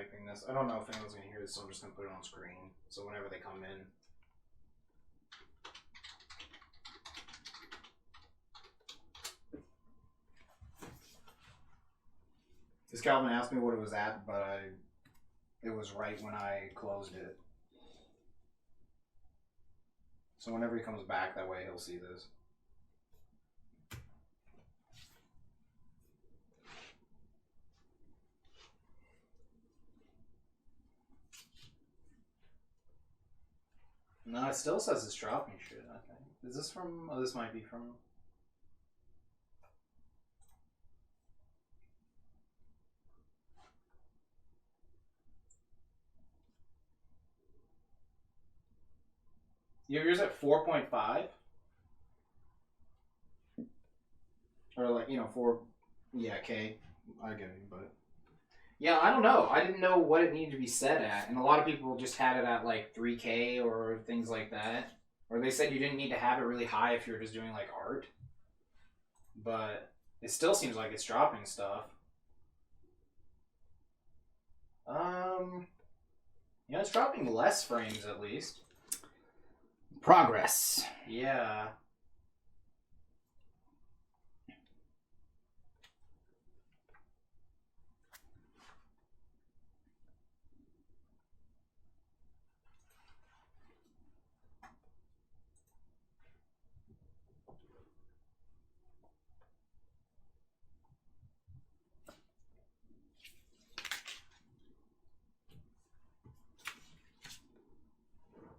typing this. I don't know if anyone's going to hear this, so I'm just going to put it on screen. So whenever they come in. Because Calvin asked me what it was at, but it was right when I closed it. So whenever he comes back, that way he'll see this. No, it still says it's dropping shit, I think. Is this from... Oh, this might be from... You have yours at 4.5? Or like, you know, 4... Yeah, K. I get it, but... Yeah, I don't know. I didn't know what it needed to be set at. And a lot of people just had it at like 3K or things like that. Or they said you didn't need to have it really high if you're just doing like art. But it still seems like it's dropping stuff. You know, it's dropping less frames at least. Progress. Yeah.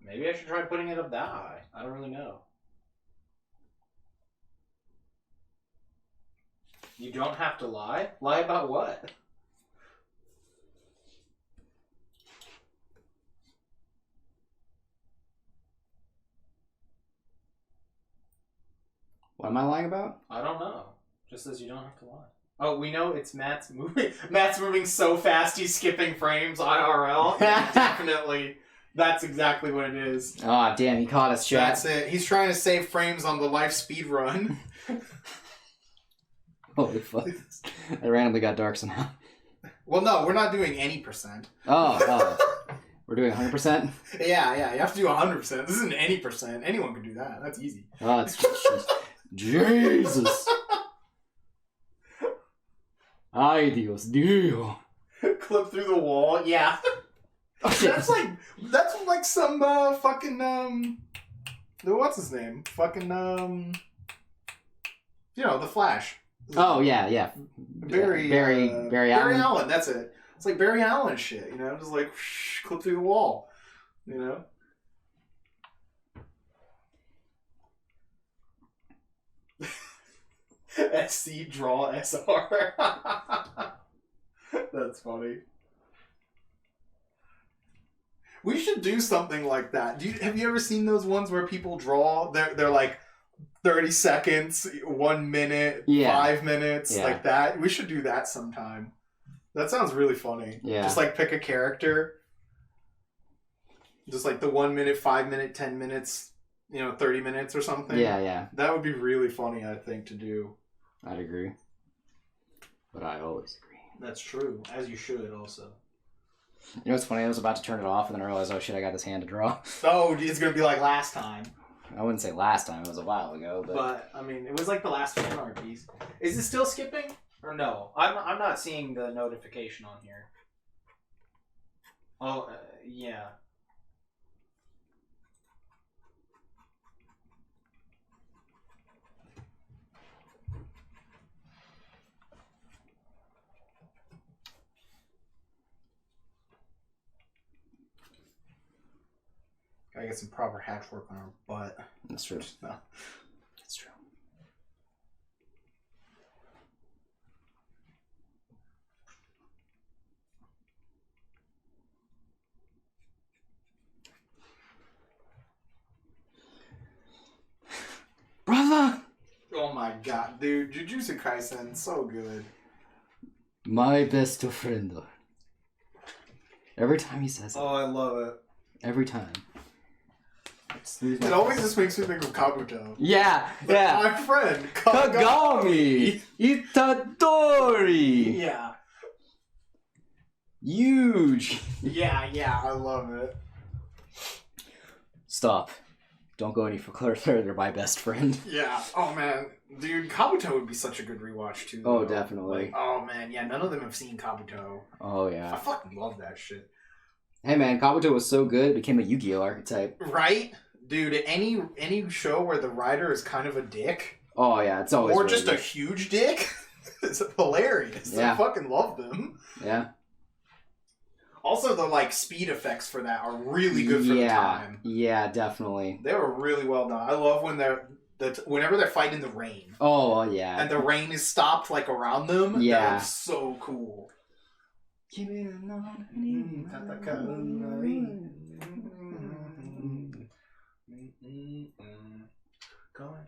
Maybe I should try putting it up that high. I don't really know. You don't have to lie? Lie about what? What am I lying about? I don't know. Just says you don't have to lie. Oh, we know it's Matt's moving. Matt's moving so fast he's skipping frames IRL. Yeah, definitely. That's exactly what it is. Oh, damn, he caught us, chat. That's it. He's trying to save frames on the life speed run. Holy fuck. It randomly got dark somehow. Well, no, we're not doing any percent. Oh. We're doing 100%? Yeah, you have to do 100%. This isn't any percent. Anyone can do that. That's easy. Oh, it's just... Jesus! Ay, Dios mío. Clip through the wall, yeah. Oh, shit. That's like some fucking what's his name? Fucking you know, the Flash. Oh yeah. Barry Allen. That's it. It's like Barry Allen shit, you know, just like whoosh, clip through the wall, you know. SC draw SR. That's funny. We should do something like that. Have you ever seen those ones where people draw? They're like 30 seconds, 1 minute, 5 minutes, like that. We should do that sometime. That sounds really funny. Yeah. Just like pick a character. Just like the 1 minute, 5 minute, 10 minutes, 30 minutes or something. Yeah. That would be really funny, I think, to do. I'd agree. But I always agree. That's true. As you should also. You know what's funny? I was about to turn it off and then I realized, oh shit, I got this hand to draw. Oh, it's going to be like last time. I wouldn't say last time. It was a while ago. But I mean, it was like the last Fanart piece. Is it still skipping? Or no? I'm not seeing the notification on here. Oh, yeah. Gotta get some proper hatch work on our butt. That's true. No. That's true. Brother! Oh my god, dude. Jujutsu Kaisen, so good. My best friend. Every time he says it. Oh, I love it. Every time. It always just makes me think of Kabuto. Yeah. My friend, Kagami! Itadori! Yeah. Huge. Yeah, I love it. Stop. Don't go any further. They're my best friend. Yeah. Oh man, dude, Kabuto would be such a good rewatch too. Oh, though. definitely. Like, oh man, yeah. None of them have seen Kabuto. Oh I yeah. fucking love that shit. Hey man, Kabuto was so good it became a Yu-Gi-Oh archetype. Right, dude. Any show where the writer is kind of a dick, Oh yeah, it's always. or really just a good. huge dick, it's hilarious. Yeah. I fucking love them. Yeah. Also, the like speed effects for that are really good for the time. Yeah, definitely. They were really well done. I love when whenever they're fighting the rain. Oh yeah. And the rain is stopped like around them. Yeah. That looks so cool. Going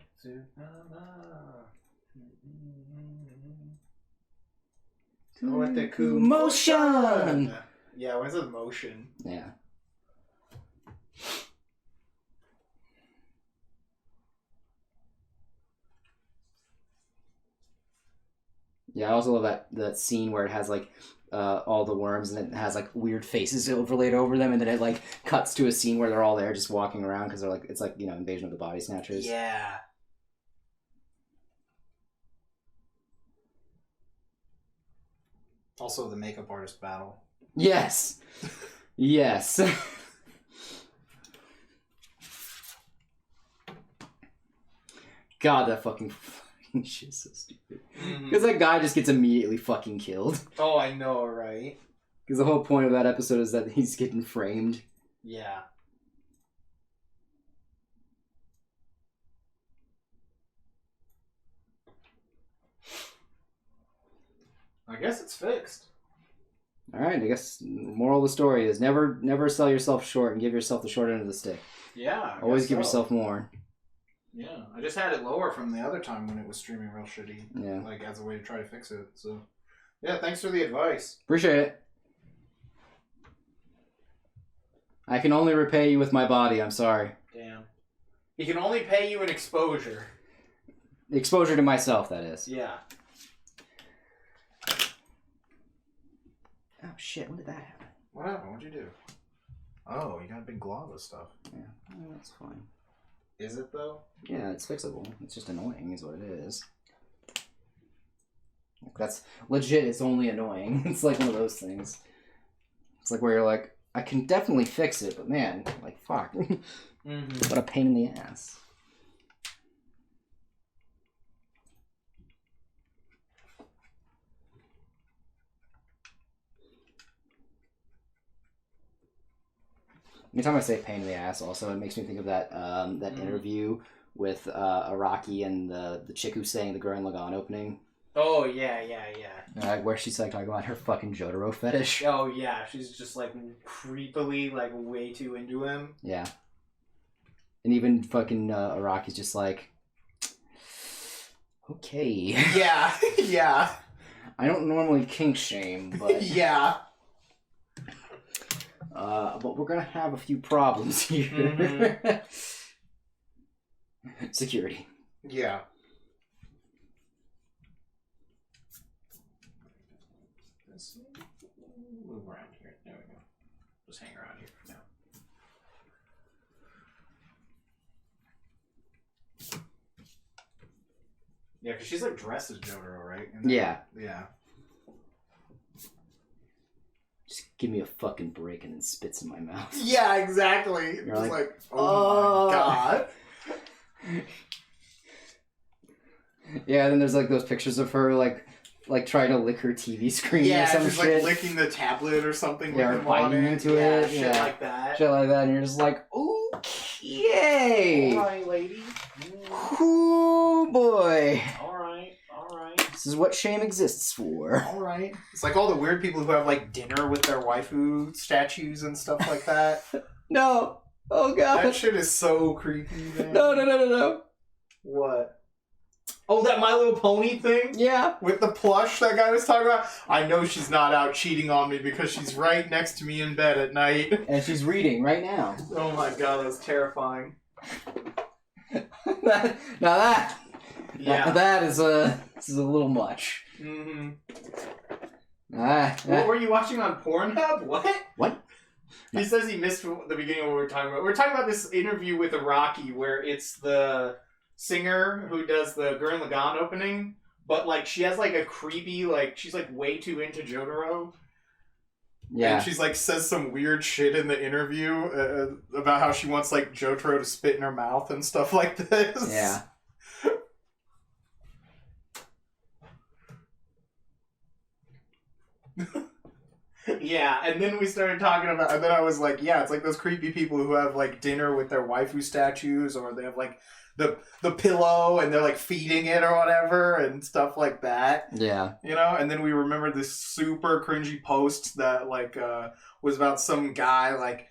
to what the cool motion. Yeah, when's the motion? Yeah. Yeah, I also love that scene where it has like all the worms and it has like weird faces overlaid over them, and then it like cuts to a scene where they're all there just walking around because they're like it's like Invasion of the Body Snatchers. Yeah. Also, the makeup artist battle. Yes. Yes. God, that fucking shit's so stupid. Because that guy just gets immediately fucking killed. Oh, I know, right? Because the whole point of that episode is that he's getting framed. Yeah. I guess it's fixed. Alright, I guess moral of the story is never sell yourself short and give yourself the short end of the stick. Yeah. Always give yourself more. Yeah. I just had it lower from the other time when it was streaming real shitty. Yeah. Like, as a way to try to fix it. So, yeah, thanks for the advice. Appreciate it. I can only repay you with my body, I'm sorry. Damn. He can only pay you an exposure. Exposure to myself, that is. Yeah. Oh shit, when did that happen? What happened? What'd you do? Oh, you got a big glob of stuff. Yeah, well, that's fine. Is it, though? Yeah, it's fixable. It's just annoying, is what it is. That's legit, it's only annoying. It's like one of those things. It's like where you're like, I can definitely fix it, but man, like, fuck. What a pain in the ass. Anytime I say pain in the ass, also, it makes me think of that interview with Araki and the chick who's saying the Gurren Lagann opening. Oh, yeah. Where she's like talking about her fucking Jotaro fetish. Oh, yeah. She's just, like, creepily, like, way too into him. Yeah. And even fucking Araki's just like, okay. Yeah. I don't normally kink shame, but... Yeah. But we're gonna have a few problems here. Security. Yeah. Let's move around here. There we go. Just hang around here for now. Yeah, because she's like dressed as Jotaro, right? Yeah. Yeah. Just give me a fucking break and then spits in my mouth. Yeah, exactly. You're just like, oh my god. Yeah, then there's like those pictures of her like trying to lick her TV screen or some she's shit. like licking the tablet or something. Yeah, with or him on biting it. into Yeah, it. shit Yeah. like that. Shit like that, and you're just like, okay. Alright, lady. Oh boy. Alright. This is what shame exists for. Alright. It's like all the weird people who have like dinner with their waifu statues and stuff like that. No. Oh god. That shit is so creepy, man. No. What? Oh, that My Little Pony thing? Yeah. With the plush that guy was talking about? I know she's not out cheating on me because she's right next to me in bed at night. And she's reading right now. Oh my god, that's terrifying. That is this is a little much. Mm-hmm. What were you watching on Pornhub? What? He says he missed the beginning of what we were talking about. We're talking about this interview with Rocky where it's the singer who does the Gurren Lagann opening, but like she has like a creepy, like she's like way too into Jotaro. Yeah. And she's like says some weird shit in the interview about how she wants like Jotaro to spit in her mouth and stuff like this. Yeah. Yeah, and then we started talking about, and then I was like, yeah, it's like those creepy people who have like dinner with their waifu statues, or they have like the pillow and they're like feeding it or whatever and stuff like that. Yeah. You know, and then we remember this super cringy post that like was about some guy like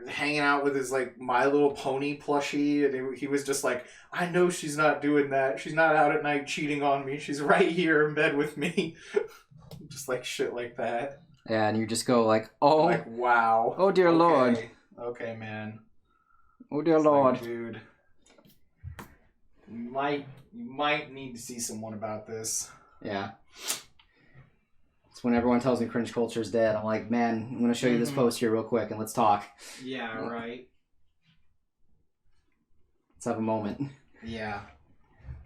hanging out with his like My Little Pony plushie, and he was just like, I know she's not doing that. She's not out at night cheating on me. She's right here in bed with me. Just like shit like that. Yeah, and you just go like, oh. Like, wow. Oh, dear Lord. Okay, man. Oh, dear It's Lord. like, dude. You might need to see someone about this. Yeah. It's when everyone tells me cringe culture is dead. I'm like, man, I'm going to show you this post here real quick and let's talk. Yeah, right. Let's have a moment. Yeah.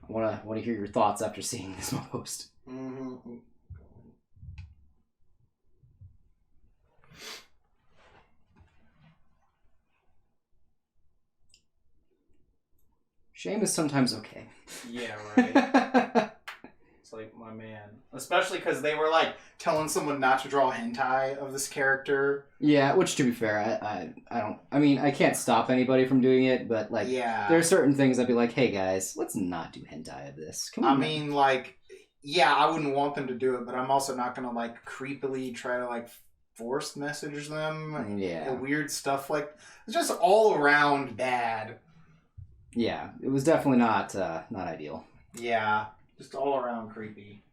I want to hear your thoughts after seeing this post. Mm-hmm. Shame is sometimes okay. Yeah, right. It's like, my man. Especially because they were like telling someone not to draw hentai of this character. Yeah, which to be fair, I mean, I can't stop anybody from doing it, but like, there are certain things I'd be like, hey guys, let's not do hentai of this. Come on. I mean, like, yeah, I wouldn't want them to do it, but I'm also not gonna like creepily try to like force message them. Yeah. Weird stuff like, it's just all around bad. Yeah, it was definitely not ideal. Yeah, just all around creepy.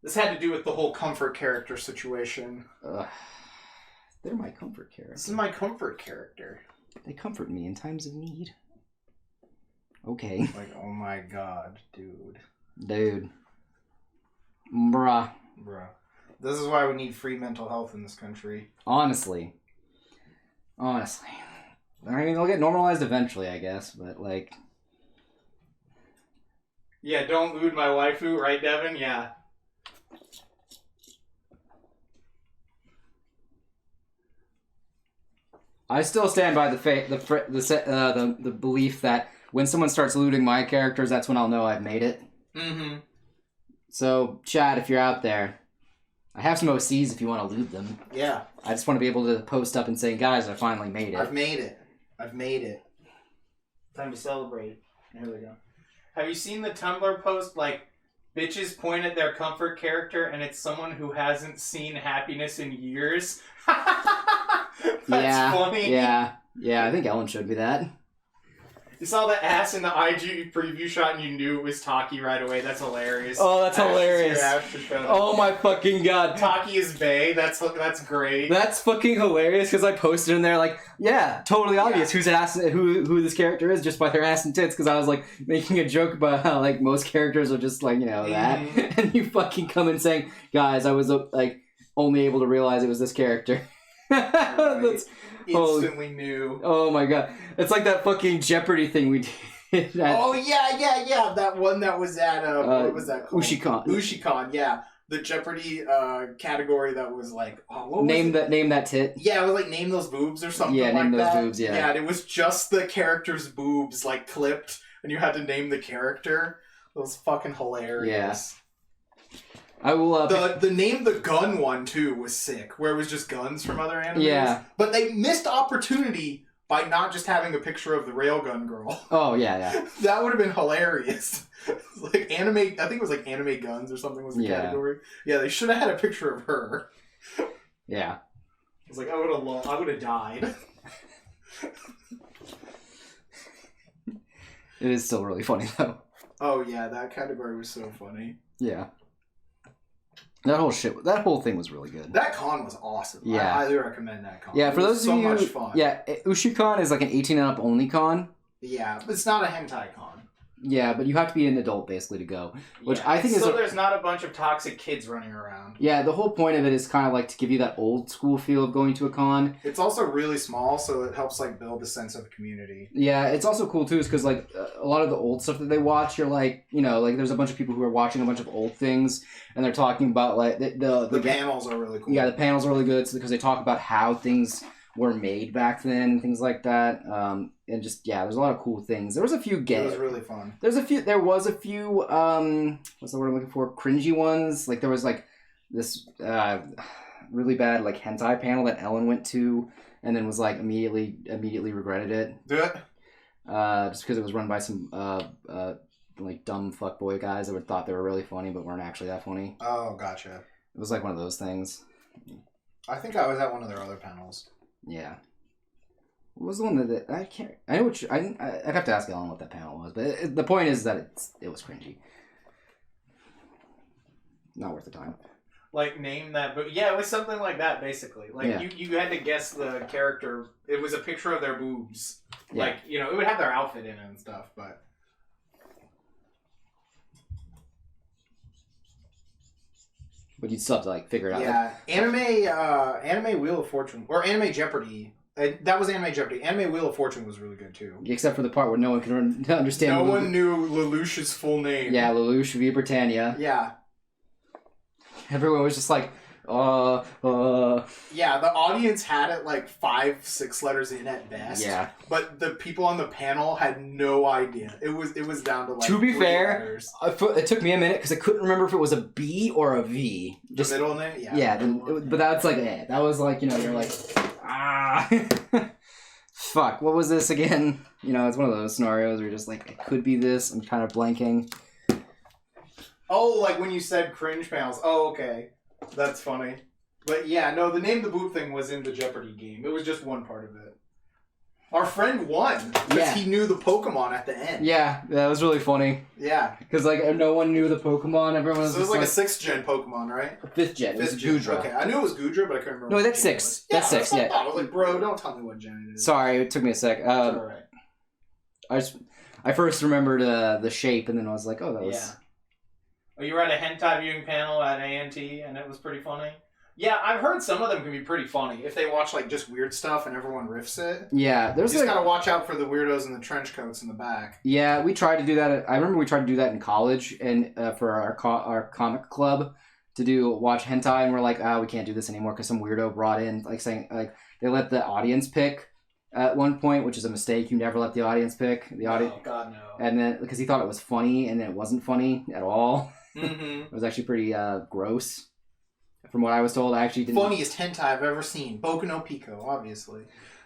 This had to do with the whole comfort character situation. They're my comfort character. This is my comfort character. They comfort me in times of need. Okay. Like, oh my god, dude. Dude. Bruh. This is why we need free mental health in this country. Honestly. I mean, they'll get normalized eventually, I guess, but, like... Yeah, don't lewd my waifu, right, Devin? Yeah. I still stand by the belief that when someone starts looting my characters, that's when I'll know I've made it. Mm-hmm. So, Chad, if you're out there, I have some OCs if you want to loot them. Yeah. I just want to be able to post up and say, guys, I finally made it. I've made it. Time to celebrate. Here we go. Have you seen the Tumblr post, like, bitches point at their comfort character and it's someone who hasn't seen happiness in years? That's funny. Yeah, I think Ellen showed me that. You saw the ass in the IG preview shot and you knew it was Taki right away. That's hilarious. Oh, that's hilarious. Oh my fucking god. Taki is bae. That's great. That's fucking hilarious because I posted in there like, yeah, totally obvious who this character is just by their ass and tits, because I was like making a joke about how like most characters are just like, you know, that. And you fucking come in saying, guys, I was like only able to realize it was this character. Right. Instantly knew. Oh my god. It's like that fucking Jeopardy thing we did. Oh yeah. That one that was at what was that called? Ushicon, yeah. The Jeopardy category that was like, name that tit. Yeah, it was like name those boobs or something. Yeah, name like those boobs. Yeah. Yeah, and it was just the character's boobs like clipped, and you had to name the character. It was fucking hilarious. Yeah. I will. The name the gun one too was sick, where it was just guns from other animes. Yeah. But they missed opportunity by not just having a picture of the railgun girl. Oh yeah. That would have been hilarious. Like anime, I think it was like anime guns or something was the category. Yeah, they should have had a picture of her. Yeah. I was like, I would have died. It is still really funny though. Oh yeah, that category was so funny. Yeah. That whole thing was really good. That con was awesome. Yeah. I highly recommend that con. Yeah, for those of you, so much fun. Yeah, Ushicon is like an 18 and up only con. Yeah, but it's not a hentai con. Yeah, but you have to be an adult basically to go, which Yeah. I think so there's not a bunch of toxic kids running around. Yeah, the whole point of it is kind of like to give you that old school feel of going to a con. It's also really small, so it helps like build a sense of community. Yeah, it's also cool too, is because like a lot of the old stuff that they watch, you're like, you know, like there's a bunch of people who are watching a bunch of old things, and they're talking about like The panels are really cool. Yeah, the panels are really good because they talk about how things were made back then and things like that. And just there's a lot of cool things. There was a few It was really fun. There was a few what's the word I'm looking for? Cringy ones. Like there was like this really bad like hentai panel that Ellen went to and then was like immediately regretted it. Do it. Just because it was run by some like dumb fuckboy guys that thought they were really funny but weren't actually that funny. Oh, gotcha. It was like one of those things. I think I was at one of their other panels. Yeah. What was the one that I can't? I know which. I'd have to ask Ellen what that panel was, but the point is that it was cringy. Not worth the time. Like, name that, but yeah, it was something like that, basically. Like, you had to guess the character. It was a picture of their boobs. Yeah. Like, you know, it would have their outfit in it and stuff, but... But you'd still have to, like, figure it out. Yeah. Anime Wheel of Fortune, or Anime Jeopardy. That was Anime Jeopardy. Anime Wheel of Fortune was really good, too. Except for the part where no one can understand. No one knew Lelouch's full name. Yeah, Lelouch v. Britannia. Yeah. Everyone was just like, Yeah, the audience had it like 5-6 letters in at best. Yeah. But the people on the panel had no idea. It was down to like. To be 3 fair, letters. it took me a minute because I couldn't remember if it was a B or a V. Just the middle name. Yeah. Yeah, but that's like that was like you're like fuck. What was this again? You know, it's one of those scenarios where you're just like it could be this. I'm kind of blanking. Oh, like when you said cringe panels. Oh, okay. That's funny. But yeah, no, the name the boob thing was in the Jeopardy game. It was just one part of it. Our friend won because he knew the Pokemon at the end. Yeah, that was really funny. Yeah. Because like no one knew the Pokemon. Everyone was So it was like a 6th gen Pokemon, right? 5th gen. It was Gudra. Okay, I knew it was Gudra, but I couldn't remember. No, that's 6. That's 6, yeah. I was like, bro, don't tell me what gen it is. Sorry, it took me a sec. Alright. I first remembered the shape, and then I was like, oh, that was... Yeah. Oh, you were at a hentai viewing panel at ANT, and it was pretty funny? Yeah, I've heard some of them can be pretty funny. If they watch like just weird stuff and everyone riffs it. Yeah, there's you just gotta watch out for the weirdos in the trench coats in the back. Yeah, we tried to do that. I remember we tried to do that in college, and for our comic club to watch hentai, and we're like, we can't do this anymore because some weirdo brought in like saying like they let the audience pick at one point, which is a mistake. You never let the audience pick. Oh God, no. And then because he thought it was funny, and then it wasn't funny at all. Mm-hmm. It was actually pretty gross. From what I was told, I actually didn't... Funniest hentai I've ever seen. Boku no Pico, obviously.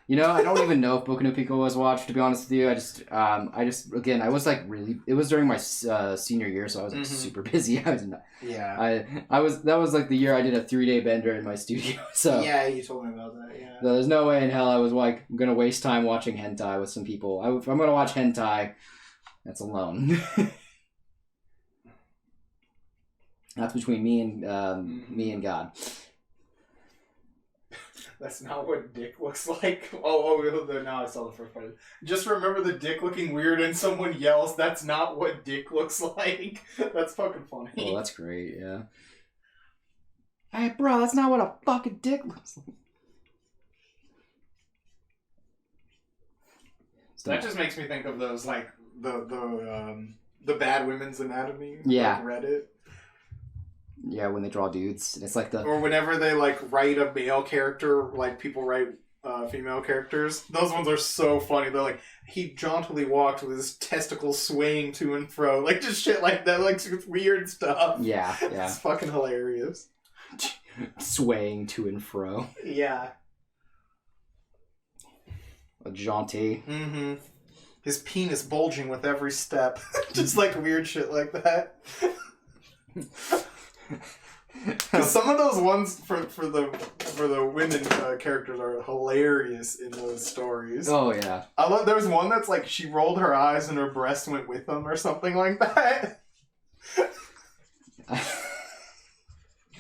You know, I don't even know if Boku no Pico was watched, to be honest with you. I just again, I was like really... It was during my senior year, so I was like super busy. I was not... Yeah. That was like the year I did a 3-day bender in my studio, so... Yeah, you told me about that, yeah. So there's no way in hell I was like, going to waste time watching hentai with some people. If I'm going to watch hentai, that's alone. That's between me and God. That's not what dick looks like. Oh, now I saw the first part. Just remember the dick looking weird and someone yells, that's not what dick looks like. That's fucking funny. Oh, that's great, yeah. Hey, bro, that's not what a fucking dick looks like. That just makes me think of those, like, the Bad Women's Anatomy. Yeah. Like Reddit. Yeah, when they draw dudes. It's like the... Or whenever they, like, write a male character, like, people write female characters. Those ones are so funny. They're like, he jauntily walked with his testicles swaying to and fro. Like, just shit like that. Like, weird stuff. Yeah. It's fucking hilarious. Swaying to and fro. Yeah. A jaunty. Mm-hmm. His penis bulging with every step. Just, like, weird shit like that. Because some of those ones for the women characters are hilarious in those stories. Oh yeah, I love. There was one that's like she rolled her eyes and her breast went with them or something like that.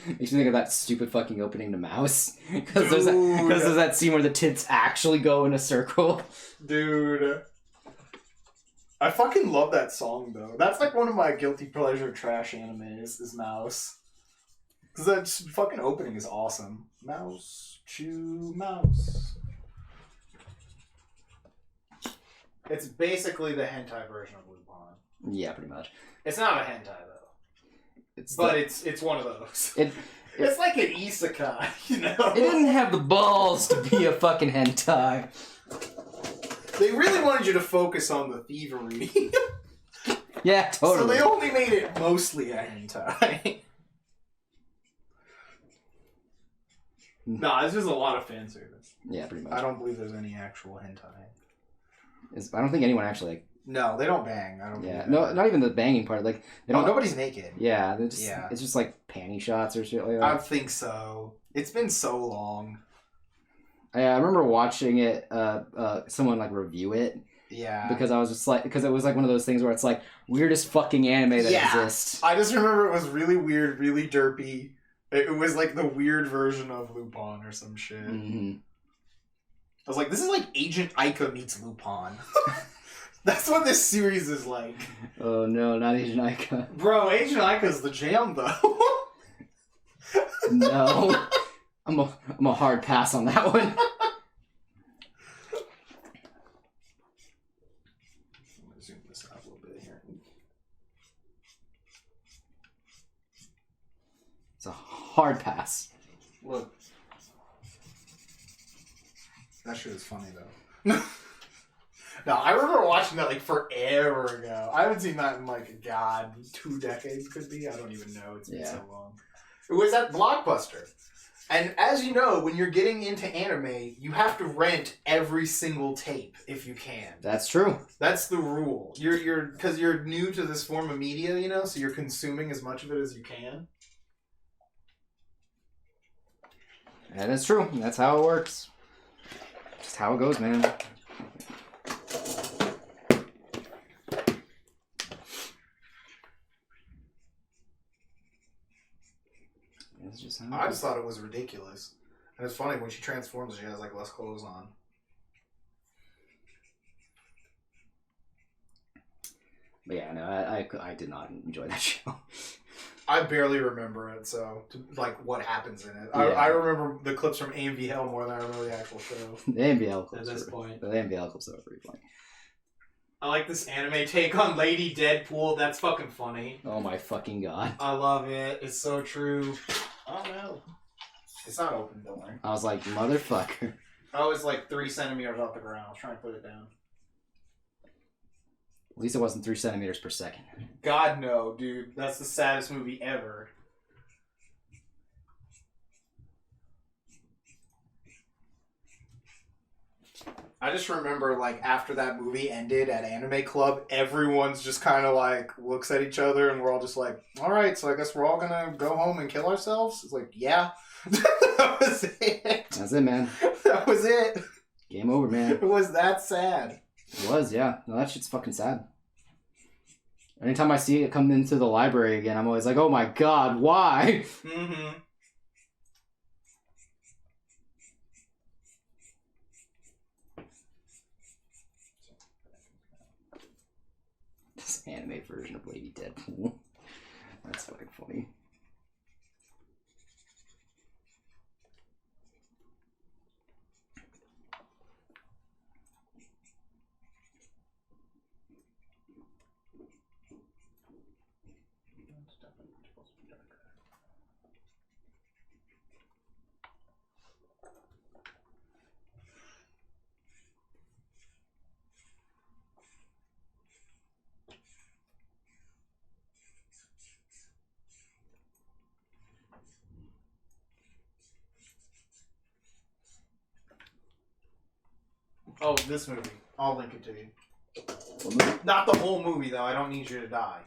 Makes me think of that stupid fucking opening to Mouse. Because there's that scene where the tits actually go in a circle. Dude. I fucking love that song though. That's like one of my guilty pleasure trash animes is Mouse. Because that fucking opening is awesome. Mouse, chew, mouse. It's basically the hentai version of Lupin. Yeah, pretty much. It's not a hentai though. It's one of those. It's like an isekai, you know? It didn't have the balls to be a fucking hentai. They really wanted you to focus on the thievery. Yeah, totally. So they only made it mostly a hentai. No, it's just a lot of fan service. Yeah, pretty much. I don't believe there's any actual hentai. I don't think anyone actually like. No, they don't bang. I don't. Yeah, no, not even the banging part. Like, they don't. Nobody's naked. Yeah, they're just. Yeah. It's just like panty shots or shit like that. I think so. It's been so long. I remember watching it. Someone like review it. Yeah. Because I was just like, because it was like one of those things where it's like weirdest fucking anime that exists. I just remember it was really weird, really derpy. It was like the weird version of Lupin or some shit. Mm-hmm. I was like, this is like Agent Aika meets Lupin. That's what this series is like. Oh no, not Agent Aika. Bro, Agent Aika's the jam though. No. I'm a hard pass on that one. I'm gonna zoom this out a little bit here. It's a hard pass. Look. That shit is funny though. No, I remember watching that like forever ago. I haven't seen that in like, God, 2 decades could be. I don't even know. It's been so long. It was at Blockbuster. And as you know, when you're getting into anime, you have to rent every single tape if you can. That's true. That's the rule. You're because you're new to this form of media, you know, so you're consuming as much of it as you can. That is true. That's how it works. Just how it goes, man. I just thought it was ridiculous. And it's funny, when she transforms, she has like less clothes on. But yeah, no, I did not enjoy that show. I barely remember it, so like what happens in it. Yeah. I remember the clips from AMV Hell more than I remember the actual show. The AMVL clips at this point. The AMVL clips are pretty funny. I like this anime take on Lady Deadpool. That's fucking funny. Oh my fucking god. I love it. It's so true. Oh no. It's not open, don't worry. I was like, motherfucker. I was like 3 centimeters off the ground. I was trying to put it down. At least it wasn't 3 centimeters per second. God no, dude. That's the saddest movie ever. I just remember, like, after that movie ended at Anime Club, everyone's just kind of, like, looks at each other, and we're all just like, alright, so I guess we're all gonna go home and kill ourselves? It's like, yeah. That was it. That's it, man. That was it. Game over, man. It was that sad. It was, yeah. No, that shit's fucking sad. Anytime I see it come into the library again, I'm always like, oh my god, why? Mm-hmm. This anime version of Lady Deadpool. That's fucking funny. Oh, this movie. I'll link it to you. Not the whole movie, though. I don't need you to die.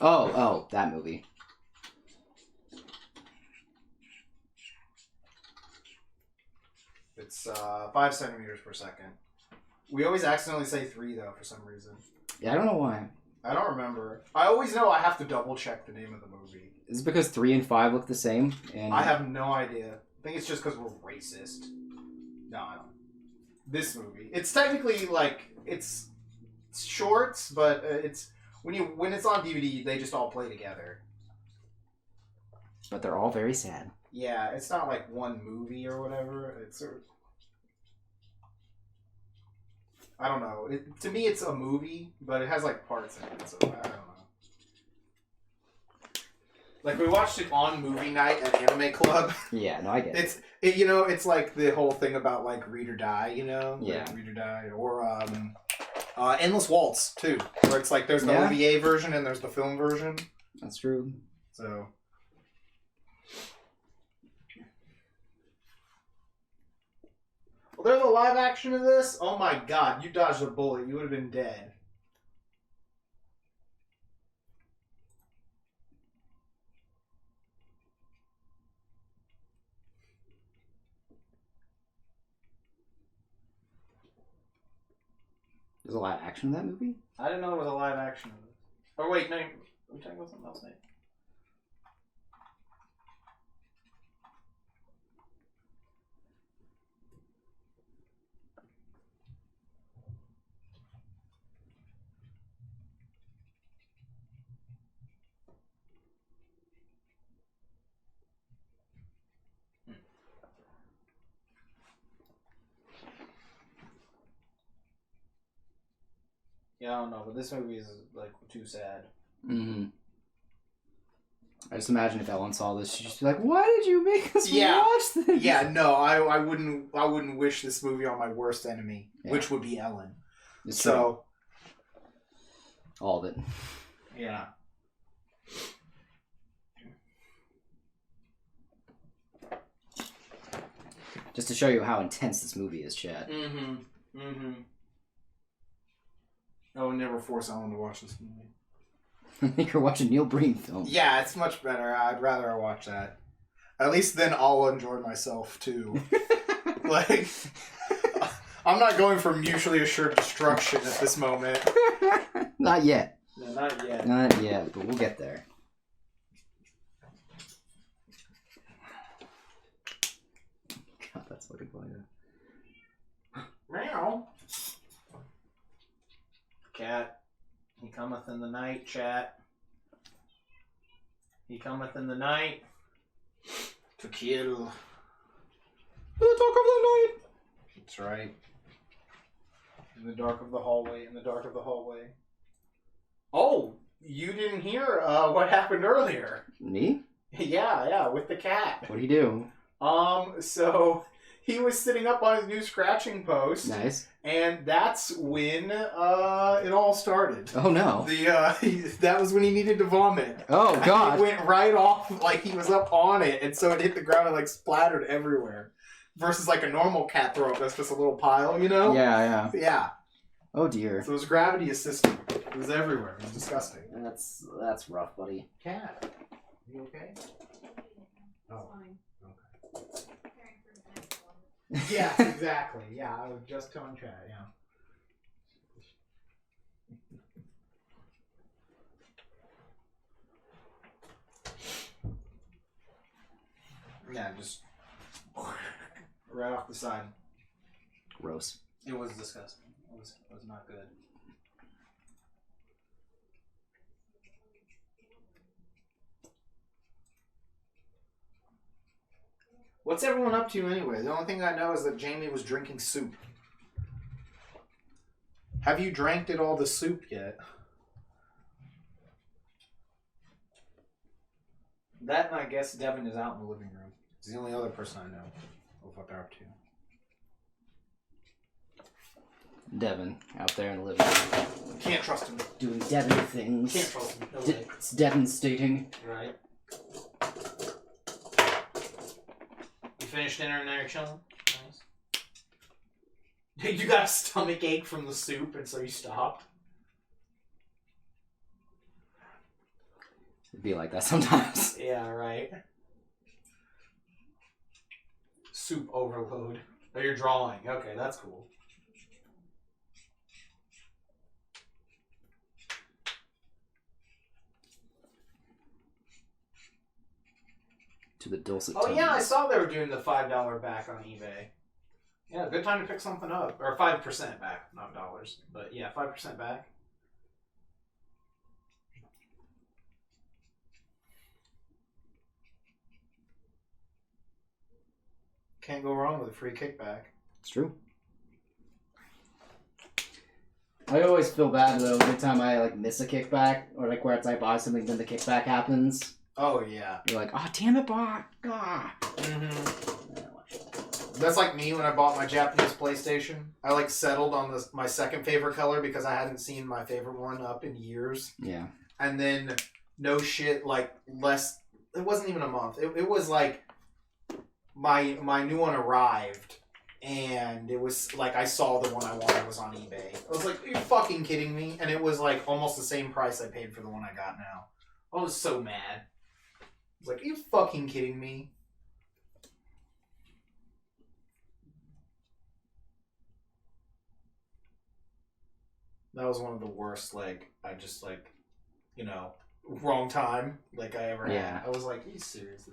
Oh, that movie. It's 5 centimeters per second. We always accidentally say 3, though, for some reason. Yeah, I don't know why. I don't remember. I always know I have to double check the name of the movie. Is it because 3 and 5 look the same? And I have no idea. I think it's just because we're racist. No, I don't. This movie. It's technically, like, it's shorts, but it's when it's on DVD, they just all play together. But they're all very sad. Yeah, it's not like one movie or whatever. It's sort of, I don't know. To me, it's a movie, but it has like parts in it, so I don't know. Like we watched it on movie night at Anime Club. Yeah, no, I get it. It's like the whole thing about like Read or Die, Yeah. Like Read or Die, or Endless Waltz too, where it's like there's the OVA version and there's the film version. That's true. So. Well, there's a live action of this. Oh my god, you dodged a bullet. You would have been dead. There's a live action of that movie? I didn't know there was a live action of it. Oh wait, no, are we talking about something else, Nate? Yeah, I don't know, but this movie is like too sad. Mm-hmm. I just imagine if Ellen saw this, she'd just be like, "Why did you make us Yeah. watch this?" Yeah, no, I wouldn't wish this movie on my worst enemy, which would be Ellen. It's so true. All of it. Yeah. Just to show you how intense this movie is, Chad. I would never force Ellen to watch this movie. I think you're watching Neil Breen film. Yeah, it's much better. I'd rather watch that. At least then I'll enjoy myself too. Like, I'm not going for mutually assured destruction at this moment. Not yet. No, not yet. Not yet, but we'll get there. God, that's fucking funny. Meow. Cat, he cometh in the night, chat. He cometh in the night to kill. The dark of the night. That's right. In the dark of the hallway, in the dark of the hallway. Oh, you didn't hear what happened earlier. Me? Yeah, with the cat. What'd he do? So he was sitting up on his new scratching post. Nice. And that's when it all started. Oh no. That was when he needed to vomit. Oh god. It went right off, like he was up on it, and so it hit the ground and like splattered everywhere. Versus like a normal cat throw up, that's just a little pile, Yeah. Yeah. Oh dear. So it was gravity assisted. It was everywhere. It was disgusting. That's rough, buddy. Cat, are you okay? Oh. Okay. Yeah, exactly. Yeah, I was just telling Chad, yeah. Yeah, just right off the side. Gross. It was disgusting. It was not good. What's everyone up to anyway? The only thing I know is that Jamie was drinking soup. Have you drank all the soup yet? That, and I guess Devin is out in the living room. He's the only other person I know of what they're up to. Devin out there in the living room. Can't trust him. Doing Devin things. Can't trust him. No way. It's devastating. Right. You finished dinner and now you're chilling? Nice. You got a stomach ache from the soup and so you stopped? It'd be like that sometimes. Yeah, right. Soup overload. Oh, you're drawing. Okay, that's cool. To the dulcet Oh tones. yeah, I saw they were doing the $5 back on eBay. Yeah, good time to pick something up. Or 5% back, not dollars. But yeah, 5% back. Can't go wrong with a free kickback. It's true. I always feel bad though every time I like miss a kickback or like where it's I buy something then the kickback happens. Oh yeah. You're like, oh damn it, bot. Ah. That's like me when I bought my Japanese PlayStation. I like settled on my second favorite color because I hadn't seen my favorite one up in years. Yeah. And then no shit, like less. It wasn't even a month. It was like my new one arrived. And it was like I saw the one I wanted was on eBay. I was like, are you fucking kidding me? And it was like almost the same price I paid for the one I got now. I was so mad. I was like, are you fucking kidding me? That was one of the worst, like, I just like, you know, wrong time like I ever had. I was like, are you serious?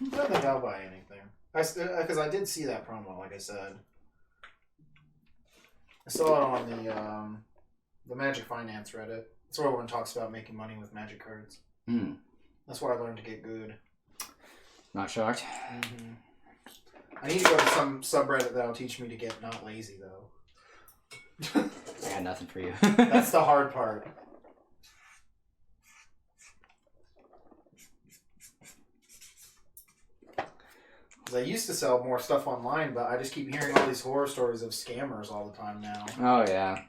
I don't think I'll buy anything. Because I did see that promo, like I said. I saw it on the Magic Finance Reddit. That's where everyone talks about making money with Magic cards. Hmm. That's where I learned to get good. Not shocked. Mm-hmm. I need to go to some subreddit that'll teach me to get not lazy, though. I got nothing for you. That's the hard part. I used to sell more stuff online, but I just keep hearing all these horror stories of scammers all the time now. Oh, yeah.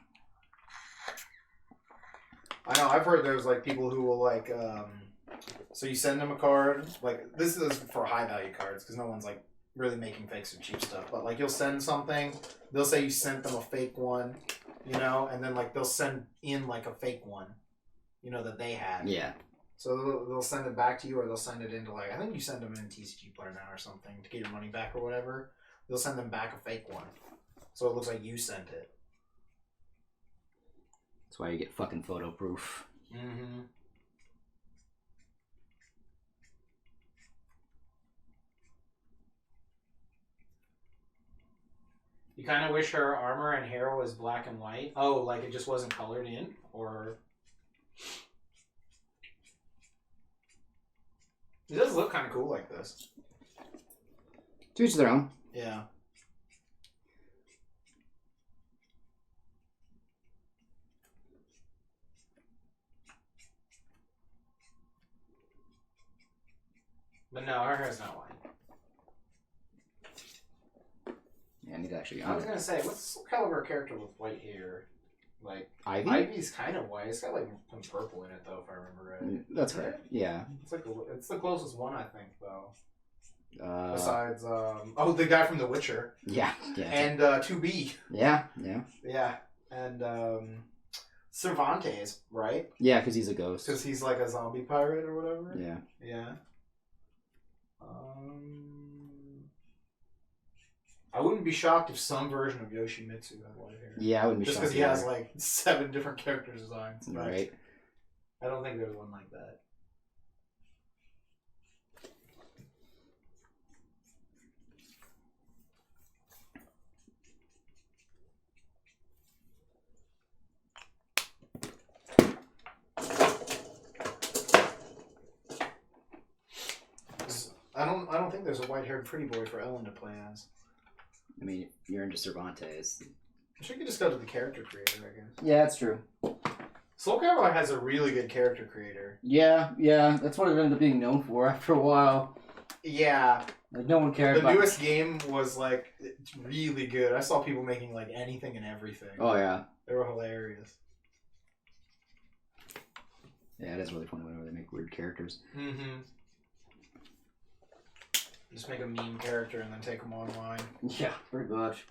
I know, I've heard there's, like, people who will, like, so you send them a card, like, this is for high-value cards, because no one's, like, really making fakes or cheap stuff, but, like, you'll send something, they'll say you sent them a fake one, you know, and then, like, they'll send in, like, a fake one, you know, that they had. Yeah. So they'll send it back to you, or they'll send it into, like, I think you send them in TCG Player now or something to get your money back or whatever. They'll send them back a fake one. So it looks like you sent it. That's why you get fucking photo proof. Mm-hmm. You kind of wish her armor and hair was black and white? Oh, like it just wasn't colored in? Or... It does look kind of cool like this. To each their own. Yeah. But no, her hair's not white. Yeah, I need to actually... I was going to say, what's the Calibur character with white hair? Like, Ivy? Ivy's kind of white. It's got like some purple in it, though, if I remember right. That's right. Yeah. It's the closest one, I think, though. Besides, the guy from The Witcher. Yeah. Yeah. And 2B. Yeah. Yeah. Yeah. And Cervantes, right? Yeah, because he's a ghost. Because he's like a zombie pirate or whatever. Yeah. Yeah. I wouldn't be shocked if some version of Yoshimitsu had white hair. Yeah, I wouldn't be just shocked. Just because he has like 7 different character designs. Right. I don't think there's one like that. I don't think there's a white-haired pretty boy for Ellen to play as. I mean, you're into Cervantes. She could just go to the character creator, I guess. Yeah, that's true. Soul Calibur has a really good character creator. Yeah, that's what it ended up being known for after a while. Yeah. Like, no one cared The about... newest game was, like, really good. I saw people making, like, anything and everything. Oh, yeah. They were hilarious. Yeah, it is really funny whenever they make weird characters. Mm-hmm. Just make a meme character and then take them online. Yeah, pretty much.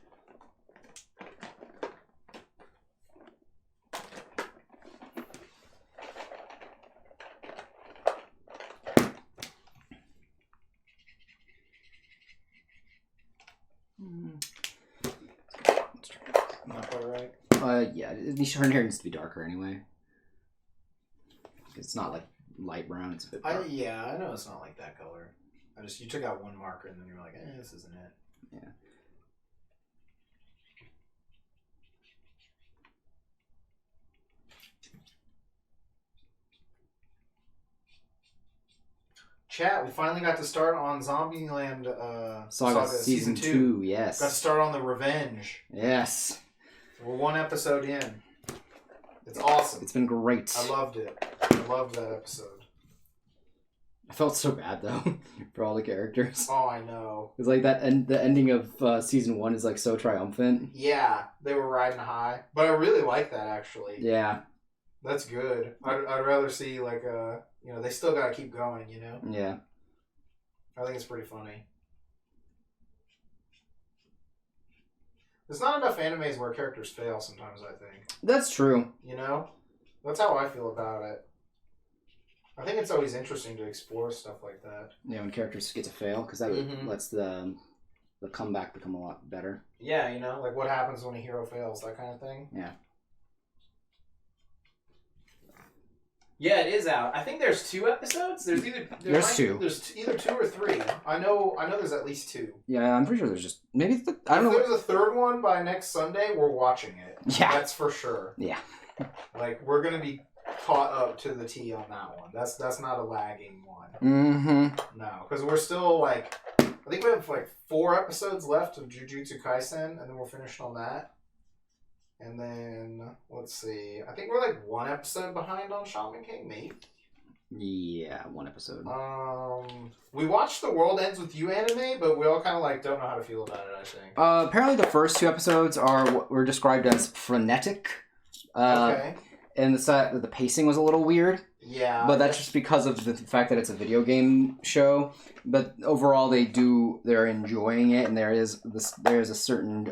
color right? Yeah, her hair needs to be darker anyway. It's not like light brown. It's a bit dark. Yeah, I know it's not like that color. You took out one marker and then you're like, this isn't it. Yeah. Chat, we finally got to start on Zombieland Saga Season 2, yes. Got to start on the Revenge. Yes. We're one episode in. It's awesome. It's been great. I loved it. I loved that episode. I felt so bad though for all the characters. Oh, I know. It's like that, and the ending of season 1 is like so triumphant. Yeah, they were riding high, but I really like that actually. Yeah, that's good. I'd rather see like they still got to keep going. Yeah. I think it's pretty funny. There's not enough animes where characters fail sometimes. I think that's true. That's how I feel about it. I think it's always interesting to explore stuff like that. Yeah, when characters get to fail, because that lets the comeback become a lot better. Yeah, like what happens when a hero fails, that kind of thing. Yeah. Yeah, it is out. I think there's 2 episodes. There's 2. There's either 2 or 3. I know there's at least 2. Yeah, I'm pretty sure there's just maybe I don't know. If there's a 3rd one by next Sunday, we're watching it. Yeah, that's for sure. Yeah. Like we're gonna be caught up to the T on that one. That's not a lagging one. Mm-hmm. No, because we're still like, I think we have like 4 episodes left of Jujutsu Kaisen, and then we're finished on that. And then let's see, I think we're like 1 episode behind on Shaman King, maybe. Yeah, 1 episode. We watched the World Ends With You anime, but we all kind of like don't know how to feel about it. I think. Apparently, the first 2 episodes are what were described as frenetic. Okay. And the pacing was a little weird. Yeah. But that's just because of the fact that it's a video game show. But overall, they're enjoying it, and there is a certain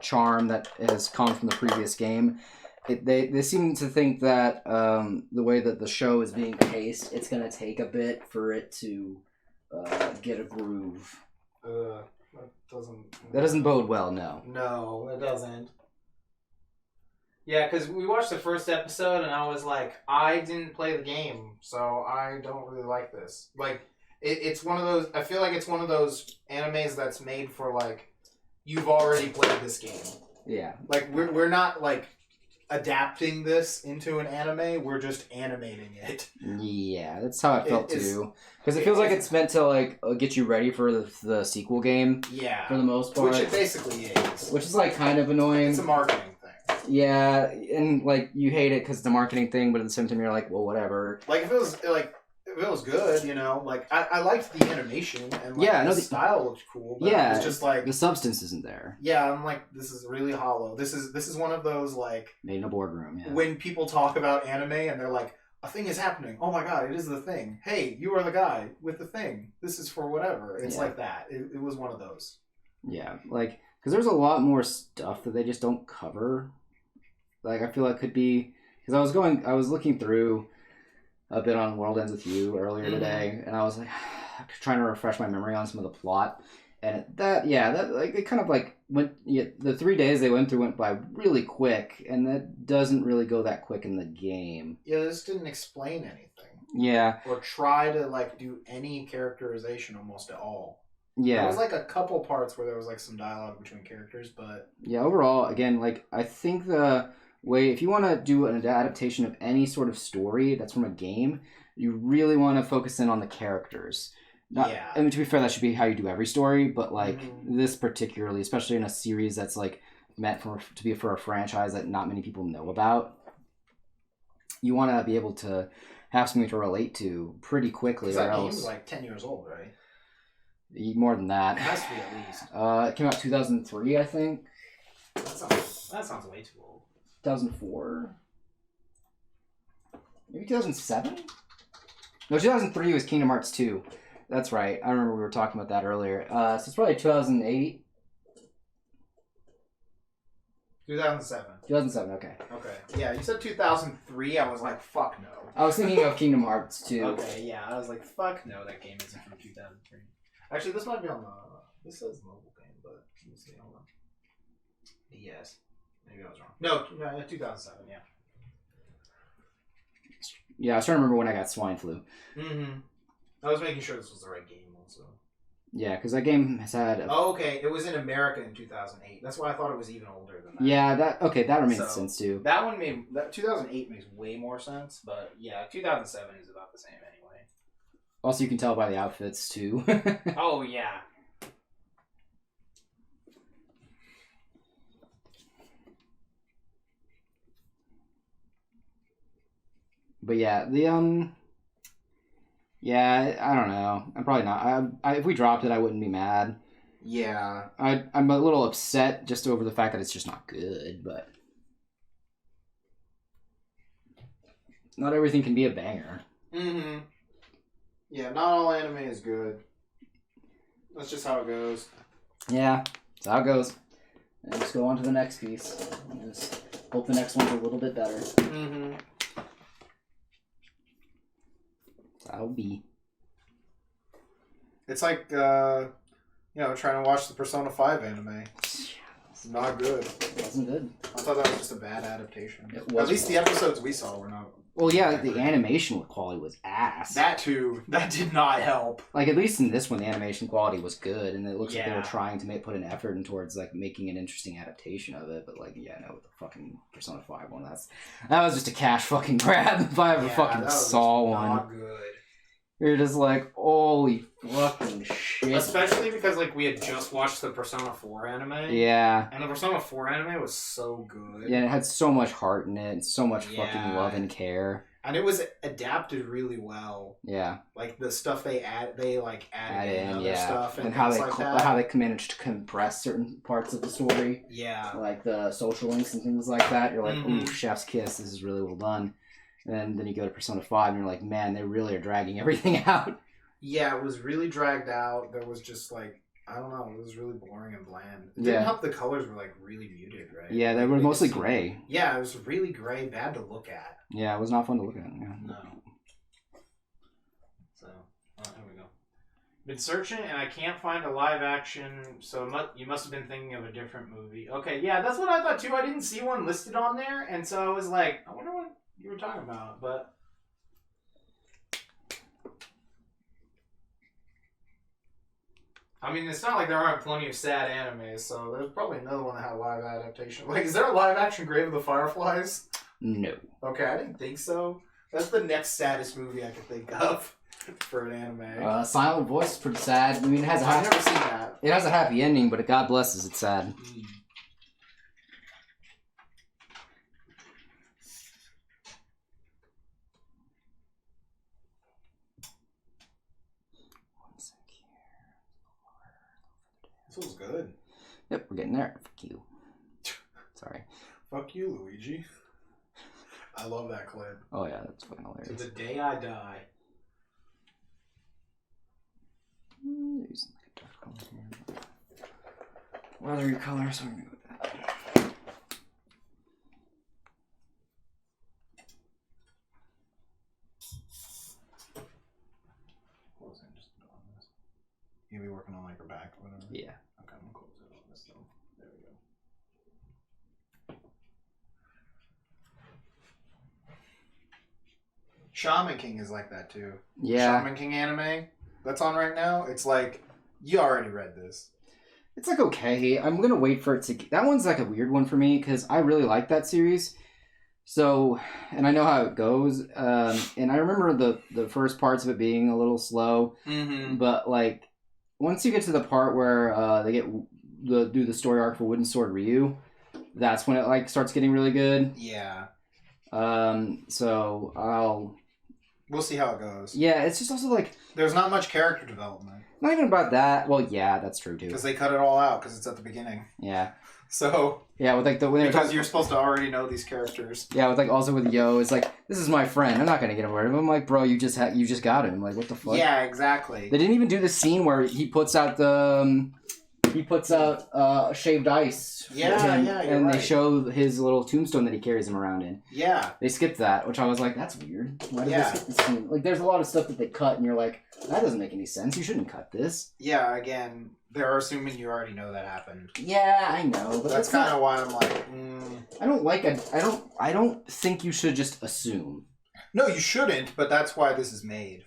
charm that has come from the previous game. They seem to think that the way that the show is being paced, it's going to take a bit for it to get a groove. That doesn't bode well, no. No, it doesn't. Yeah, because we watched the first episode, and I was like, I didn't play the game, so I don't really like this. Like, it's one of those, I feel like it's one of those animes that's made for, like, you've already played this game. Yeah. Like, we're not, like, adapting this into an anime, we're just animating it. Yeah, that's how I felt too. Because it feels like it's meant to, like, get you ready for the sequel game. Yeah. For the most part. Which it basically is. Which is, like, kind of annoying. It's a marketing thing. Yeah, and like you hate it because it's a marketing thing, but at the same time you're like, well, whatever. Like if it was good, like I liked the animation and like the style looked cool. But yeah, it's just like the substance isn't there. Yeah, I'm like, this is really hollow. This is one of those like made in a boardroom. Yeah. When people talk about anime and they're like, a thing is happening. Oh my god, it is the thing. Hey, you are the guy with the thing. This is for whatever. It's like that. It was one of those. Yeah, like because there's a lot more stuff that they just don't cover. Like, I feel like could be... Because I was looking through a bit on World Ends With You earlier today, and I was like, trying to refresh my memory on some of the plot. And it kind of like went... Yeah, the 3 days they went through went by really quick, and that doesn't really go that quick in the game. Yeah, this didn't explain anything. Yeah. Or try to, like, do any characterization almost at all. Yeah. There was, like, a couple parts where there was, like, some dialogue between characters, but... Yeah, overall, again, like, I think the... if you want to do an adaptation of any sort of story that's from a game, you really want to focus in on the characters. I mean, to be fair, that should be how you do every story, but like this particularly, especially in a series that's like meant to be for a franchise that not many people know about, you want to be able to have something to relate to pretty quickly. That game's like 10 years old, right? More than that. It has to be at least. It came out 2003, I think. That sounds way too old. 2004? Maybe 2007? No, 2003 was Kingdom Hearts 2. That's right. I remember we were talking about that earlier. So it's probably 2008. 2007. 2007, okay. Okay. Yeah, you said 2003. I was like, fuck no. I was thinking of Kingdom Hearts 2. Okay, yeah. I was like, fuck no, that game isn't from 2003. Actually, this might be on the... This says mobile game, but let me see. Hold on. DS. Maybe I was wrong. No, 2007. Yeah. Yeah, I was trying to remember when I got swine flu. Mm-hmm. I was making sure this was the right game also. Yeah, because that game has had. Oh, okay. It was in America in 2008. That's why I thought it was even older than that. Yeah, that remains sense too. That one 2008 makes way more sense, but yeah, 2007 is about the same anyway. Also, you can tell by the outfits too. Oh yeah. But yeah, yeah, I don't know. I'm probably not. If we dropped it, I wouldn't be mad. Yeah. I'm a little upset just over the fact that it's just not good, but not everything can be a banger. Mm-hmm. Yeah, not all anime is good. That's just how it goes. Yeah, that's how it goes. And just go on to the next piece. And just hope the next one's a little bit better. Mm-hmm. That'll be. It's like, trying to watch the Persona 5 anime. It's not good. It wasn't good. I thought that was just a bad adaptation. It was. At least the episodes we saw were not. Well, yeah, the animation quality was ass. That too. That did not help. Like, at least in this one, the animation quality was good, and it looks like they Yeah. were trying to put an effort in towards, like, making an interesting adaptation of it, but, like, yeah, no, with the fucking Persona 5 one, that was just a cash fucking grab if I ever fucking that was saw one. Not good. You're just like, holy fucking shit. Especially because like we had just watched the Persona 4 anime. Yeah. And the Persona 4 anime was so good. Yeah, and it had so much heart in it, and so much Yeah. fucking love and care. And it was adapted really well. Yeah. Like the stuff they added in other yeah. stuff and how things they like that. how they managed to compress certain parts of the story, Yeah. like the social links and things like that. You're like, Mhm. ooh, chef's kiss. This is really well done. And then you go to Persona 5, and you're like, man, they really are dragging everything out. Yeah, it was really dragged out. There was just like, I don't know, it was really boring and bland. It Yeah. didn't help the colors were like really muted, right? Yeah, they Like, were could mostly see- gray. Yeah, it was really gray, bad to look at. Yeah, it was not fun to look at. Yeah. No. So, here we go. Been searching and I can't find a live action, so you must have been thinking of a different movie. Okay, yeah, that's what I thought too. I didn't see one listed on there, and so I was like, I wonder what you were talking about, but... I mean, it's not like there aren't plenty of sad animes, so there's probably another one that had a live adaptation. Like, is there a live action Grave of the Fireflies? No. Okay, I didn't think so. That's the next saddest movie I could think of for an anime. Silent Voice is pretty sad. I mean, it has I've never seen that. it has a happy ending, but God blesses, it's sad. This was good. Yep, we're getting there. Fuck you. Sorry. Fuck you, Luigi. I love that clip. Oh yeah, that's fucking To hilarious. the day I die. Use like a dark color here. Leathery color, so I'm gonna go with that. What was I just on this? You be working on like her back or whatever? Yeah. Okay, I'm gonna close it on this though. There we go. Shaman King is like that too. Yeah. Shaman King anime that's on right now. It's like you already read this. It's like okay. I'm gonna wait for it to. That one's like a weird one for me because I really like that series. So, and I know how it goes. And I remember the first parts of it being a little slow. Mm-hmm. But like, once you get to the part where they do the story arc for Wooden Sword Ryu, that's when it like starts getting really good. Yeah. So We'll see how it goes. yeah, it's just also like There's not much character development not even about that. Well, yeah, that's true too. because they cut it all out because it's at the beginning. Yeah, So yeah, with like when they're because talking, you're supposed to already know these characters. yeah, with like also with Yo, it's like this is my friend. I'm not gonna get rid of him. I'm like, bro, you just got him. Like, what the fuck? Yeah, exactly. They didn't even do the scene where he puts out the he puts out shaved ice. Yeah, and, yeah, you're and they right. show his little tombstone that he carries him around in. Yeah. They skipped that, which I was like, that's weird. Why did Yeah. they skip this scene? Like, there's a lot of stuff that they cut, and you're like, that doesn't make any sense. You shouldn't cut this. Yeah, again, they're assuming you already know that happened. Yeah, I know, but That's kind of why I'm like, I don't think you should just assume. No, you shouldn't, but that's why this is made.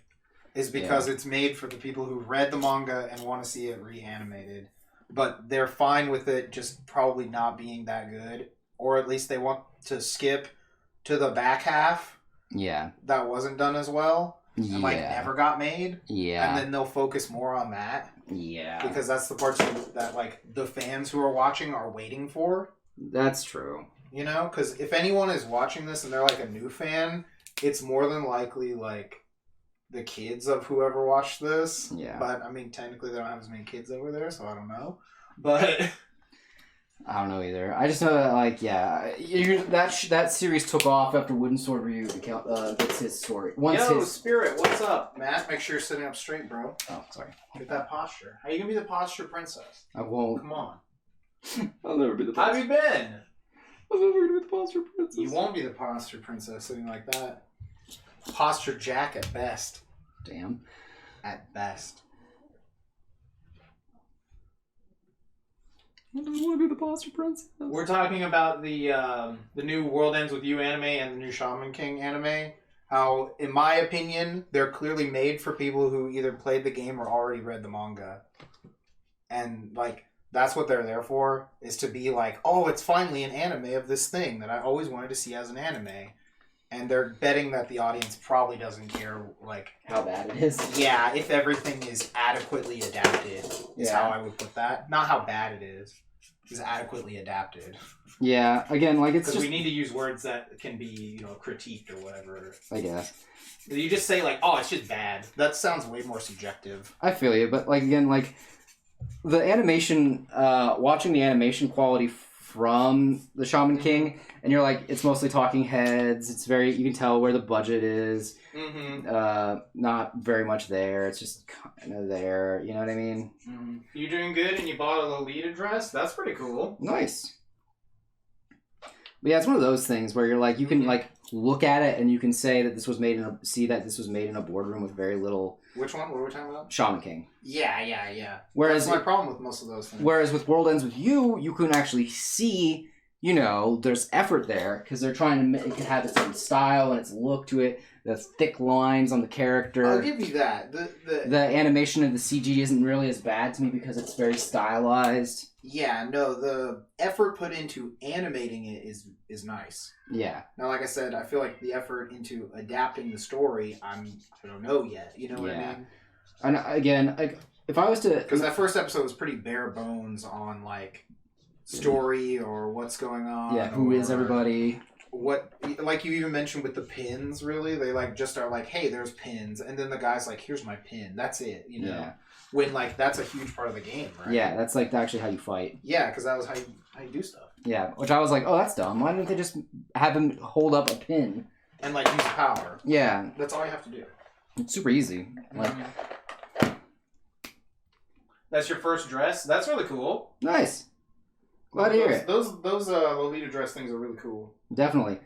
Is because it's made for the people who read the manga and want to see it reanimated. But they're fine with it just probably not being that good. Or at least they want to skip to the back half. Yeah. That wasn't done as well. Yeah. And never got made. Yeah. And then they'll focus more on that. Yeah. Because that's the parts that the fans who are watching are waiting for. That's true. You know? Because if anyone is watching this and they're a new fan, it's more than likely the kids of whoever watched this. Yeah. But, I mean, technically they don't have as many kids over there, so I don't know. But... I don't know either. I just know that, that series took off after Wooden Sword Ryu gets his story. Spirit, what's up? Matt, make sure you're sitting up straight, bro. Oh, sorry. Get that posture. How you gonna be the posture princess? I won't. Come on. I'll never be the How have you been? I'm never gonna be the posture princess. You won't be the posture princess sitting like that. Posture Jack at best. Damn. At best. I don't want to be the posture princess. We're talking about the new World Ends With You anime and the new Shaman King anime. How, in my opinion, they're clearly made for people who either played the game or already read the manga. And, that's what they're there for, is to be oh, it's finally an anime of this thing that I always wanted to see as an anime. And they're betting that the audience probably doesn't care, how bad it is. yeah, if everything is adequately adapted, is how I would put that. Not how bad it is adequately adapted. Yeah, again, it's Because just... we need to use words that can be, critiqued or whatever. I guess. You just say, oh, it's just bad. That sounds way more subjective. I feel you, but, again, the animation, watching the animation quality from the Shaman King, and you're it's mostly talking heads. It's you can tell where the budget is. Mm-hmm. Not very much there. It's just kind of there. You know what I mean? Mm-hmm. You doing good and you bought a Lolita dress? That's pretty cool. Nice. But yeah, it's one of those things where you're you can look at it and you can say that this was made in a boardroom with very little. Which one? What are we talking about? Shaman King. Yeah. Whereas that's my problem with most of those things. Whereas with World Ends With You, you can actually see, there's effort there because they're trying to make it have its own style and its look to it. The thick lines on the character. I'll give you that. The animation of the CG isn't really as bad to me because it's very stylized. Yeah, no, the effort put into animating it is nice. Yeah. Now, like I said, I feel like the effort into adapting the story, I don't know yet. You know what I mean? And again, if I was to... Because that first episode was pretty bare bones on, story or what's going on. Yeah, who is everybody? What, you even mentioned with the pins, really? They, just are hey, there's pins. And then the guy's here's my pin. That's it, Yeah. When, that's a huge part of the game, right? Yeah, that's, actually how you fight. Yeah, because that was how you do stuff. Yeah, which I was oh, that's dumb. Why didn't they just have him hold up a pin? And, use power. Yeah. That's all you have to do. It's super easy. That's your first dress? That's really cool. Nice. Glad to hear it. Those Lolita dress things are really cool. Definitely.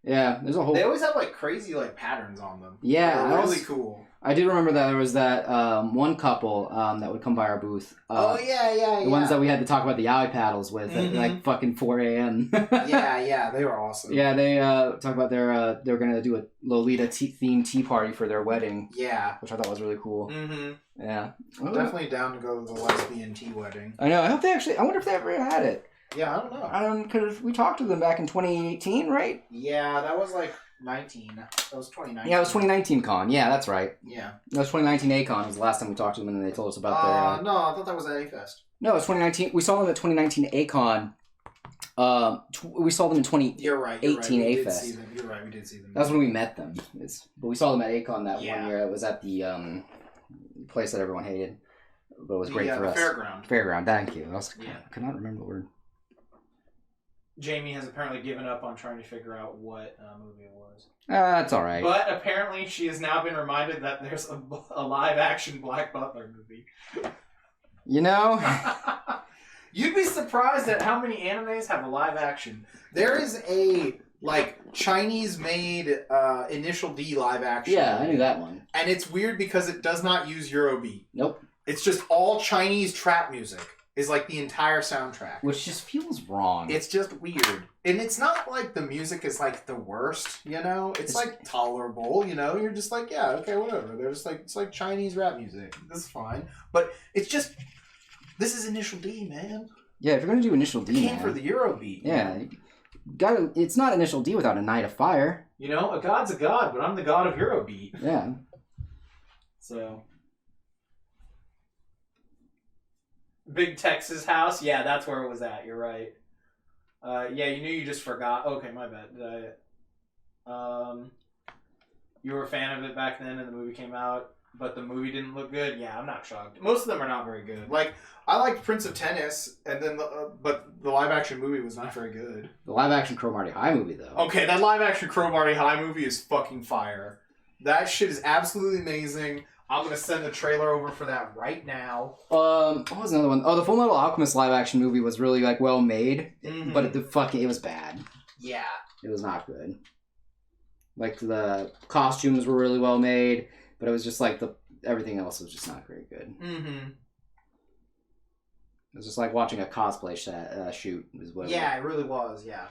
Yeah, there's a whole... They always have, crazy, patterns on them. Yeah. They're really cool. I do remember that there was that one couple that would come by our booth. Yeah. The ones that we had to talk about the yaoi paddles with at fucking 4 a.m. yeah, they were awesome. Yeah, they talk about they were going to do a Lolita themed tea party for their wedding. Yeah. Which I thought was really cool. Mm-hmm. Yeah. Definitely down to go to the lesbian tea wedding. I know. I wonder if they ever had it. Yeah, I don't know. Because we talked to them back in 2018, right? Yeah, that was 19. That was 2019. Yeah, it was 2019 con. Yeah, that's right. Yeah. That was 2019 A-Con was the last time we talked to them, and they told us about their... No, I thought that was at A-Fest. No, it was 2019. We saw them at 2019 A-Con. We saw them in 2018 You're right. A-Fest. You're right, we did see them. That's when we met them. But we saw them at A-Con that 1 year. It was at the place that everyone hated. But it was great for us. Fairground. Fairground, thank you. I could not remember the word. Jamie has apparently given up on trying to figure out what movie it was. That's all right. But apparently she has now been reminded that there's a live-action Black Butler movie. You know? You'd be surprised at how many animes have a live action. There is a Chinese-made Initial D live action. Yeah, I knew that one. And it's weird because it does not use Eurobeat. Nope. It's just all Chinese trap music. Is like the entire soundtrack. Which just feels wrong. It's just weird. And it's not like the music is like the worst, you know? It's like tolerable, you know? You're just like, yeah, okay, whatever. They're just like, it's like Chinese rap music. This is fine. But it's just, this is Initial D, man. Yeah, if you're going to do Initial D, it came for the Eurobeat. Yeah. It's not Initial D without a Night of Fire. You know, a god's a god, but I'm the god of Eurobeat. Yeah. So... Big Texas House? Yeah, that's where it was at. You're right. Yeah, you knew you just forgot. Okay, my bad. Did I... You were a fan of it back then and the movie came out, but the movie didn't look good? Yeah, I'm not shocked. Most of them are not very good. Like, I liked Prince of Tennis, and then but the live-action movie was not very good. The live-action Cromartie High movie, though. Okay, that live-action Cromartie High movie is fucking fire. That shit is absolutely amazing. I'm gonna send the trailer over for that right now. What was another one? Oh, the Full Metal Alchemist live action movie was really like well made, but it was bad. Yeah, it was not good. Like the costumes were really well made, but it was just like everything else was just not very good. Mm-hmm. It was just like watching a cosplay shoot. Yeah, it really was. Yeah.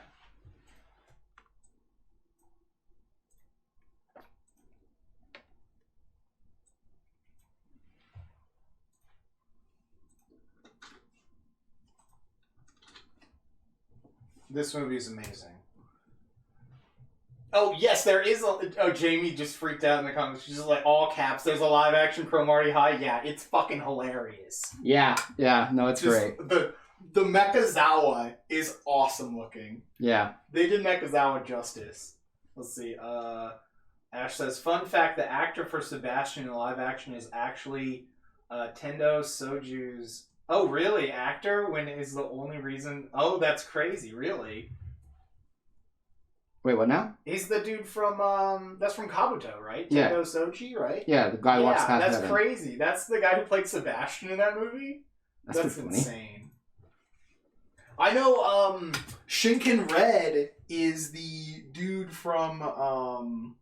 This movie is amazing. Oh, yes, there is a... Oh, Jamie just freaked out in the comments. She's just like, all caps, there's a live-action Cromartie High. Yeah, it's fucking hilarious. Yeah, no, it's great. The Mechazawa is awesome looking. Yeah. They did Mechazawa justice. Let's see. Ash says, fun fact, the actor for Sebastian in live action is actually Tendo Soju's... Oh, really? Actor? When is the only reason... Oh, that's crazy. Really? Wait, what now? He's the dude from, that's from Kabuto, right? Yeah. Tendo Soji, right? Yeah, the guy who walks past that's heaven. crazy. That's the guy who played Sebastian in that movie? That's insane. I know, Shinken Red is the dude from,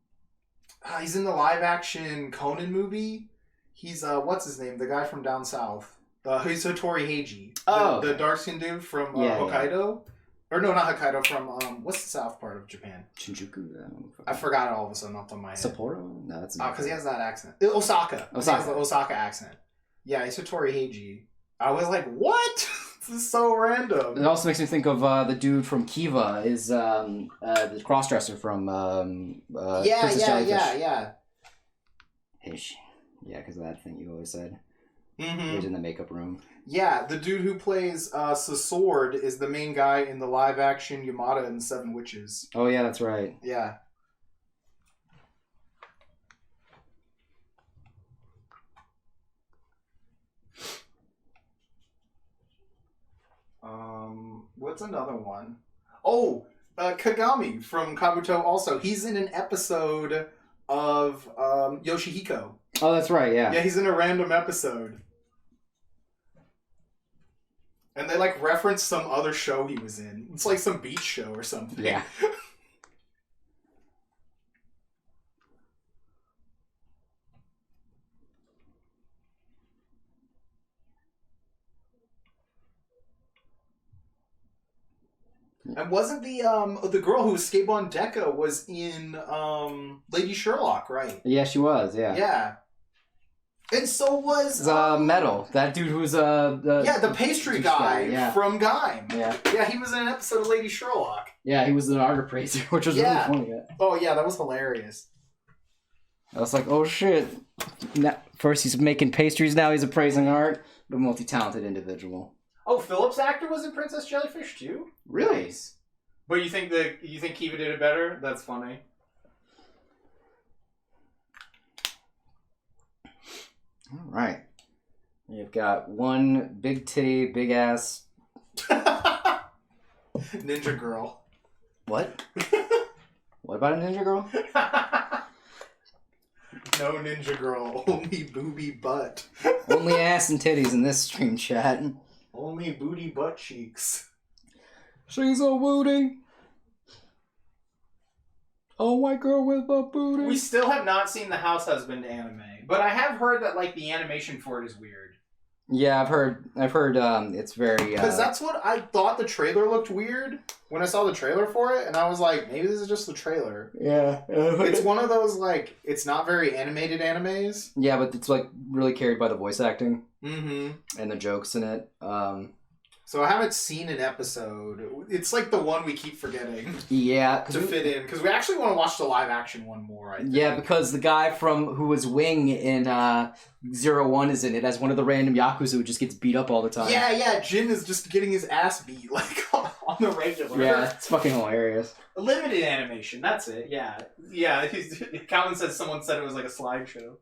he's in the live-action Conan movie. He's, what's his name? The guy from down south. He's Hattori Heiji. The dark-skinned dude from Hokkaido. Yeah. Or no, not Hokkaido, from, what's the south part of Japan? Shinjuku? I forgot it all of a sudden off the top of my head. Sapporo? No, that's not. Because he has that accent. Osaka. He has the Osaka accent. Yeah, he's Hattori Heiji. I was like, what? This is so random. It also makes me think of the dude from Kiva, is the crossdresser from Princess Jellyfish. Yeah. Ish. Yeah, because of that thing you always said. Mm-hmm. He's in the makeup room. Yeah, the dude who plays Sword is the main guy in the live-action Yamada and the Seven Witches. Oh, yeah, that's right. Yeah. What's another one? Oh, Kagami from Kabuto also. He's in an episode of Yoshihiko. Oh, that's right, yeah. Yeah, he's in a random episode. And they, like, reference some other show he was in. It's like some beach show or something. Yeah. And wasn't the girl who was Skatebon Deca was in Lady Sherlock, right? Yeah, she was, yeah. Yeah. And so was... Metal. That dude who's... the pastry guy from Gaim. Yeah. Yeah, he was in an episode of Lady Sherlock. Yeah, he was an art appraiser, which was really funny. Yeah. Oh, yeah, that was hilarious. I was like, oh, shit. First he's making pastries, now he's appraising art. But multi-talented individual. Oh, Phillips' actor was in Princess Jellyfish, too? Really? Nice. But you think Kiva did it better? That's funny. All right. You've got one big titty, big ass... Ninja girl. What? What about a ninja girl? No ninja girl, only booby butt. Only ass and titties in this stream chat. Only booty butt cheeks. She's a booty. A white girl with a booty. We still have not seen the House Husband anime, but I have heard that like the animation for it is weird. Yeah, I've heard. It's very. Because that's what I thought. The trailer looked weird when I saw the trailer for it, and I was like, maybe this is just the trailer. Yeah. It's one of those like it's not very animated animes. Yeah, but it's like really carried by the voice acting Mm-hmm. and the jokes in it. So I haven't seen an episode. It's like the one we keep forgetting Yeah, to fit in because we actually want to watch the live action one more. I think. Yeah, because the guy who was Wing in 01 is in it as one of the random yakuza who just gets beat up all the time. Yeah. Jin is just getting his ass beat like on the regular. Yeah, it's fucking hilarious. Limited animation, that's it. Yeah. Calvin says someone said it was like a slideshow.